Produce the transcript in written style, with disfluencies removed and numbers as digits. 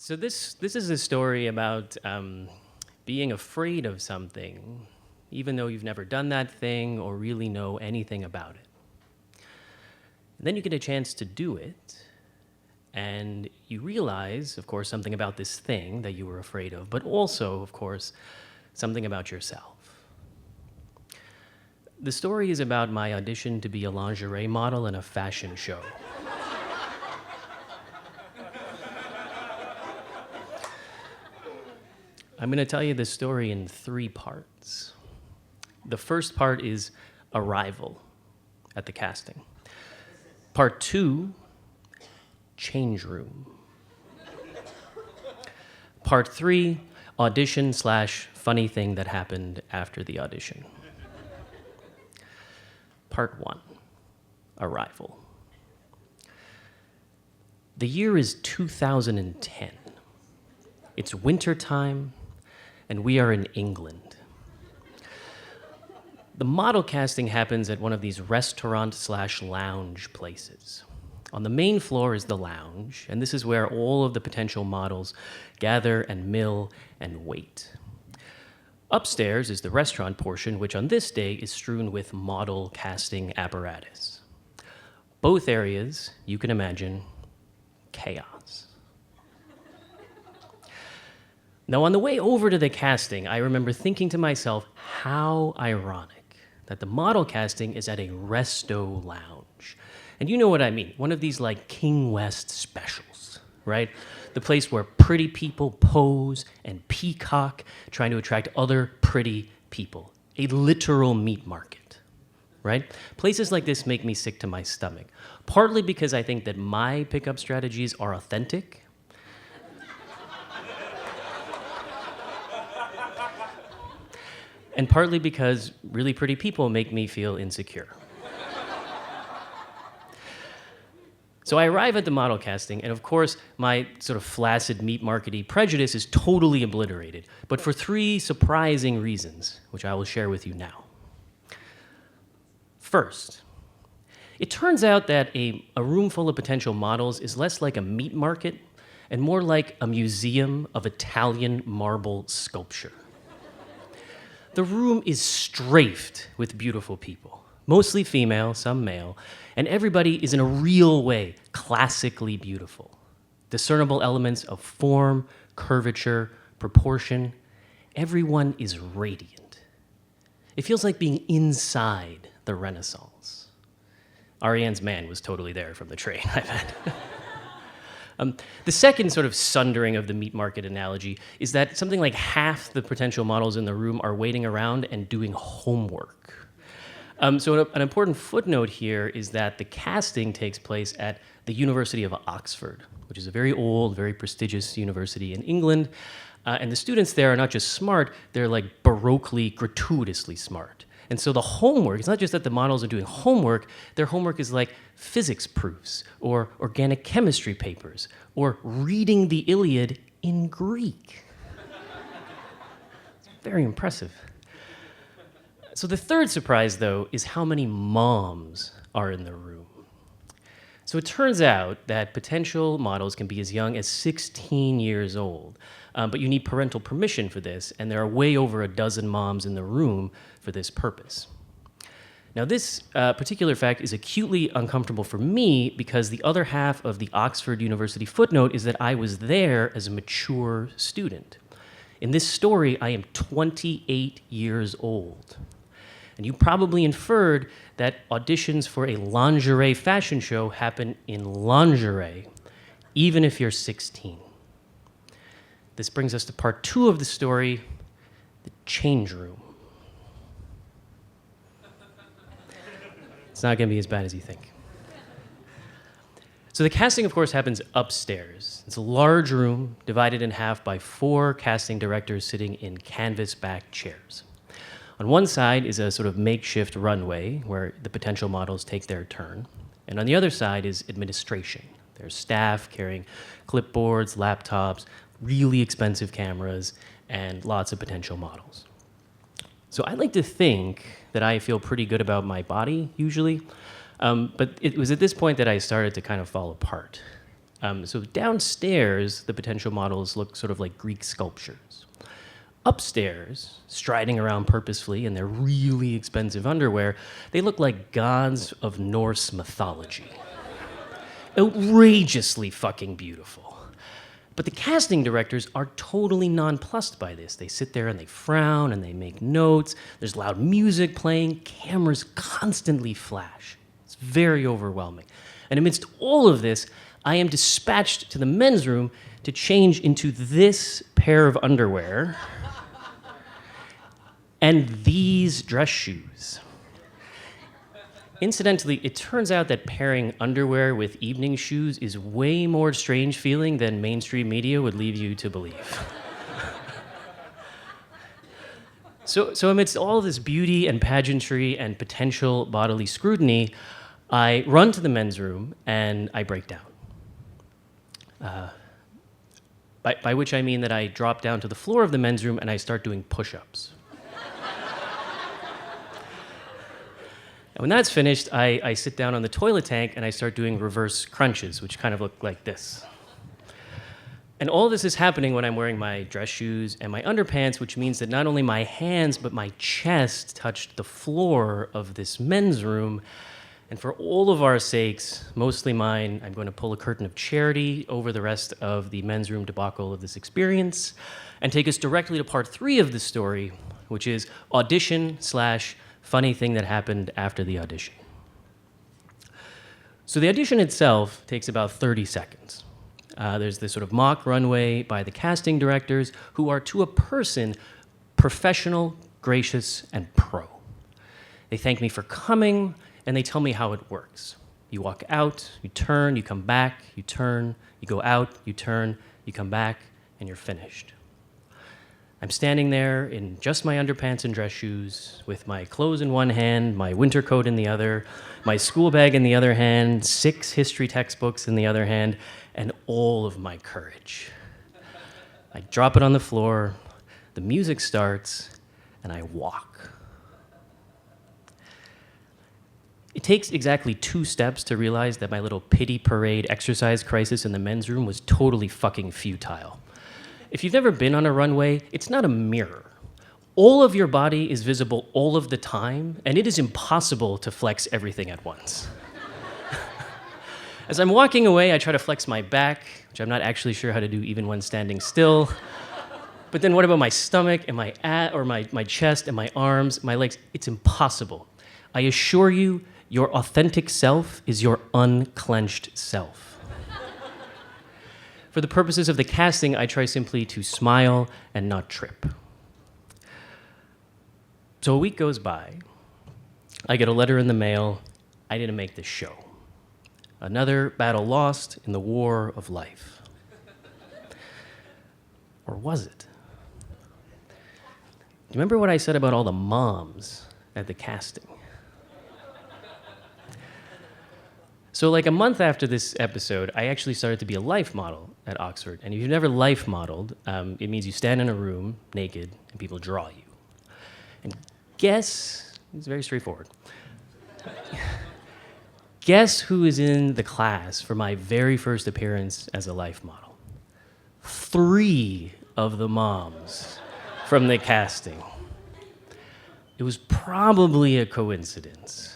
So this is a story about being afraid of something, even though you've never done that thing or really know anything about it. And then you get a chance to do it, and you realize, of course, something about this thing that you were afraid of, but also, of course, something about yourself. The story is about my audition to be a lingerie model in a fashion show. I'm going to tell you this story in 3 parts. The first part is arrival at the casting. Part 2, change room. Part 3, audition / funny thing that happened after the audition. Part 1, arrival. The year is 2010. It's wintertime, and we are in England. The model casting happens at one of these restaurant / lounge places. On the main floor is the lounge, and this is where all of the potential models gather and mill and wait. Upstairs is the restaurant portion, which on this day is strewn with model casting apparatus. Both areas, you can imagine, chaos. Now, on the way over to the casting, I remember thinking to myself, how ironic that the model casting is at a resto lounge. And you know what I mean, one of these like King West specials, right? The place where pretty people pose and peacock, trying to attract other pretty people. A literal meat market, right? Places like this make me sick to my stomach, partly because I think that my pickup strategies are authentic, and partly because really pretty people make me feel insecure. So I arrive at the model casting, and of course, my sort of flaccid meat markety prejudice is totally obliterated, but for 3 surprising reasons, which I will share with you now. First, it turns out that a room full of potential models is less like a meat market and more like a museum of Italian marble sculpture. The room is strafed with beautiful people, mostly female, some male, and everybody is in a real way classically beautiful. Discernible elements of form, curvature, proportion. Everyone is radiant. It feels like being inside the Renaissance. Ariane's man was totally there from the train, I bet. The second sort of sundering of the meat market analogy is that something like half the potential models in the room are waiting around and doing homework. So an important footnote here is that the casting takes place at the University of Oxford, which is a very old, very prestigious university in England. And the students there are not just smart, they're like baroquely, gratuitously smart. And so the homework, it's not just that the models are doing homework, their homework is like physics proofs or organic chemistry papers or reading the Iliad in Greek. It's very impressive. So the third surprise, though, is how many moms are in the room. So it turns out that potential models can be as young as 16 years old, but you need parental permission for this, and there are way over a dozen moms in the room for this purpose. Now, this particular fact is acutely uncomfortable for me because the other half of the Oxford University footnote is that I was there as a mature student. In this story, I am 28 years old. And you probably inferred that auditions for a lingerie fashion show happen in lingerie, even if you're 16. This brings us to part 2 of the story, the change room. It's not going to be as bad as you think. So the casting, of course, happens upstairs. It's a large room divided in half by 4 casting directors sitting in canvas-backed chairs. On one side is a sort of makeshift runway where the potential models take their turn. And on the other side is administration. There's staff carrying clipboards, laptops, really expensive cameras, and lots of potential models. So I like to think that I feel pretty good about my body, usually. But it was at this point that I started to kind of fall apart. So downstairs, the potential models look sort of like Greek sculptures. Upstairs, striding around purposefully in their really expensive underwear, they look like gods of Norse mythology. Outrageously fucking beautiful. But the casting directors are totally nonplussed by this. They sit there and they frown and they make notes. There's loud music playing. Cameras constantly flash. It's very overwhelming. And amidst all of this, I am dispatched to the men's room to change into this pair of underwear and these dress shoes. Incidentally, it turns out that pairing underwear with evening shoes is way more strange feeling than mainstream media would leave you to believe. So amidst all this beauty and pageantry and potential bodily scrutiny, I run to the men's room and I break down. By which I mean that I drop down to the floor of the men's room and I start doing push-ups. And when that's finished, I sit down on the toilet tank and I start doing reverse crunches, which kind of look like this. And all this is happening when I'm wearing my dress shoes and my underpants, which means that not only my hands, but my chest touched the floor of this men's room. And for all of our sakes, mostly mine, I'm going to pull a curtain of charity over the rest of the men's room debacle of this experience and take us directly to part 3 of the story, which is audition/funny thing that happened after the audition. So the audition itself takes about 30 seconds. There's this sort of mock runway by the casting directors who are, to a person, professional, gracious, and pro. They thank me for coming, and they tell me how it works. You walk out, you turn, you come back, you turn, you go out, you turn, you come back, and you're finished. I'm standing there in just my underpants and dress shoes, with my clothes in one hand, my winter coat in the other, my school bag in the other hand, 6 history textbooks in the other hand, and all of my courage. I drop it on the floor, the music starts, and I walk. It takes exactly 2 steps to realize that my little pity parade exercise crisis in the men's room was totally fucking futile. If you've never been on a runway, it's not a mirror. All of your body is visible all of the time, and it is impossible to flex everything at once. As I'm walking away, I try to flex my back, which I'm not actually sure how to do even when standing still. But then what about my stomach and my chest and my arms, my legs? It's impossible. I assure you, your authentic self is your unclenched self. For the purposes of the casting, I try simply to smile and not trip. So a week goes by. I get a letter in the mail. I didn't make the show. Another battle lost in the war of life. Or was it? Do you remember what I said about all the moms at the casting? So like a month after this episode, I actually started to be a life model at Oxford. And if you've never life modeled, it means you stand in a room naked and people draw you. And guess, it's very straightforward. Guess who is in the class for my very first appearance as a life model? 3 of the moms from the casting. It was probably a coincidence.